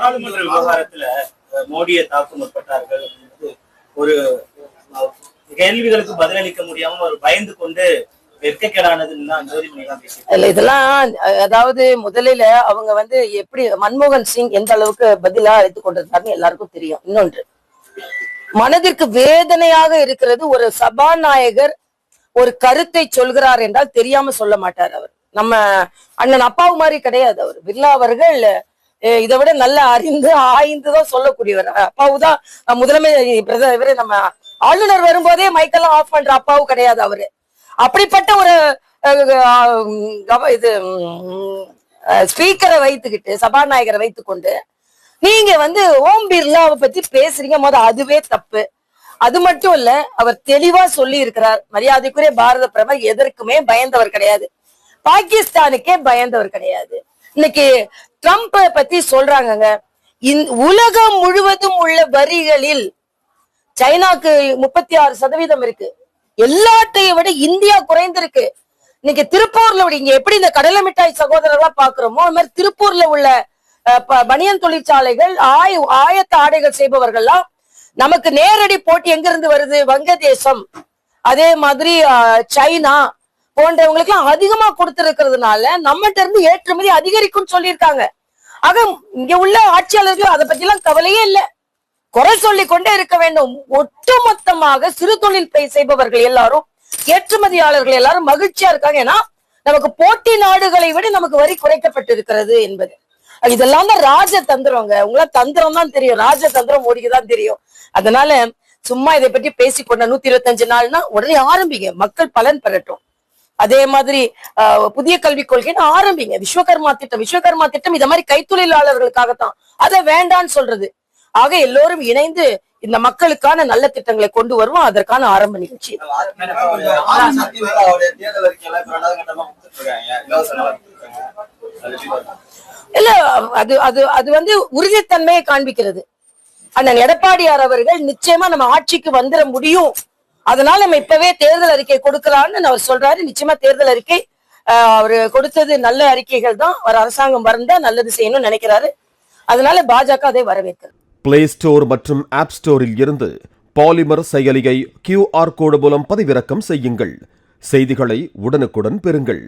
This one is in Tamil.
நாடாளுமன்ற விவகாரத்துல மோடியை தாக்க முற்பட்டார்கள். ஒரு கேள்விகளுக்கு பதிலளிக்க முடியாம ஒரு பயந்து கொண்டு இதெல்லாம் அதாவது முதலில அவங்க எப்படி மன்மோகன் சிங் எந்த அளவுக்கு பதிலா அழைத்துக் கொண்டிருந்தாருன்னு எல்லாருக்கும் தெரியும். இன்னொன்று மனதிற்கு வேதனையாக இருக்கிறது, ஒரு சபாநாயகர் ஒரு கருத்தை சொல்கிறார் என்றால் தெரியாம சொல்ல மாட்டார். அவர் நம்ம அண்ணன் அப்பாவு மாதிரி கிடையாது. அவர் பிர்லா அவர்கள் இதை விட நல்ல அறிந்து ஆய்ந்துதான் சொல்லக்கூடியவர். அப்பாவுதான் முதலமை இவரு நம்ம ஆளுநர் வரும்போதே மைக்கெல்லாம் ஆஃப் பண்ற அப்பாவும் கிடையாது அவரு. அப்படிப்பட்ட ஒரு இது ஸ்பீக்கரை வைத்துக்கிட்டு சபாநாயகரை வைத்துக்கொண்டு நீங்க ஓம் பிர்லாவை பத்தி பேசுறீங்க. அதுவே தப்பு. அது மட்டும் இல்ல, அவர் தெளிவா சொல்லி இருக்கிறார், மரியாதைக்குரிய பாரத பிரதமர் எதற்குமே பயந்தவர் கிடையாது, பாகிஸ்தானுக்கே பயந்தவர் கிடையாது. இன்னைக்கு ட்ரம்ப் பத்தி சொல்றாங்க, உலகம் முழுவதும் உள்ள வரிகளில் சைனாக்கு 36% இருக்கு. எல்லாத்தையும் விட இந்தியா குறைந்திருக்கு. இன்னைக்கு திருப்பூர்ல இங்க எப்படி இந்த கடலை மிட்டாய் சகோதரர்களா பாக்குறோமோ, அது மாதிரி திருப்பூர்ல உள்ள பனியன் தொழிற்சாலைகள் ஆயத்த ஆடைகள் செய்பவர்கள்லாம் நமக்கு நேரடி போட்டி எங்க இருந்து வருது? வங்கதேசம், அதே மாதிரி சைனா போன்றவங்களுக்கு எல்லாம் அதிகமா கொடுத்திருக்கிறதுனால நம்மகிட்ட இருந்து ஏற்றுமதி அதிகரிக்கும் சொல்லியிருக்காங்க. ஆக இங்க உள்ள ஆட்சியாளர்கள் அதை பத்தி எல்லாம் கவலையே இல்லை, குறை சொல்லி கொண்டே இருக்க வேண்டும். ஒட்டுமொத்தமாக சிறு தொழில் செய்பவர்கள் எல்லாரும், ஏற்றுமதியாளர்கள் எல்லாரும் மகிழ்ச்சியா இருக்காங்க. ஏன்னா நமக்கு போட்டி நாடுகளை விட நமக்கு வரி குறைக்கப்பட்டிருக்கிறது என்பது. இதெல்லாம் தான் ராஜ தந்திரங்க. உங்களா தந்திரம் தான் தெரியும், ராஜ தந்திரம் மோடிக்குதான் தெரியும். அதனால சும்மா இதை பற்றி பேசிக்கொண்ட 125 நாள்னா உடனே ஆரம்பிங்க, மக்கள் பலன் பெறட்டும். அதே மாதிரி புதிய கல்விக் கொள்கைன்னு ஆரம்பிங்க. விஸ்வகர்மா திட்டம் இத மாதிரி கைத்தொழிலாளர்களுக்காகத்தான், அதை வேண்டான்னு சொல்றது. ஆக எல்லோரும் இணைந்து இந்த மக்களுக்கான நல்ல திட்டங்களை கொண்டு வருவோம். அதற்கான ஆரம்ப நிகழ்ச்சி இல்ல, அது உறுதித்தன்மையை காண்பிக்கிறது. அண்ணன் எடப்பாடியார் அவர்கள் நிச்சயமா நம்ம ஆட்சிக்கு வந்துட முடியும், அதனால நம்ம இப்பவே தேர்தல் அறிக்கை கொடுக்கலான்னு அவர் சொல்றாரு. நிச்சயமா தேர்தல் அறிக்கை அவரு கொடுத்தது நல்ல அறிக்கைகள் தான். அவர் அரசாங்கம் வந்தா நல்லது செய்யணும்னு நினைக்கிறாரு. அதனால பாஜக அதை வரவேற்கிறது. பிளே ஸ்டோர் மற்றும் ஆப் ஸ்டோரில் இருந்து பாலிமர் செயலியை QR கோடு மூலம் பதிவிறக்கம் செய்யுங்கள். செய்திகளை உடனுக்குடன் பெறுங்கள்.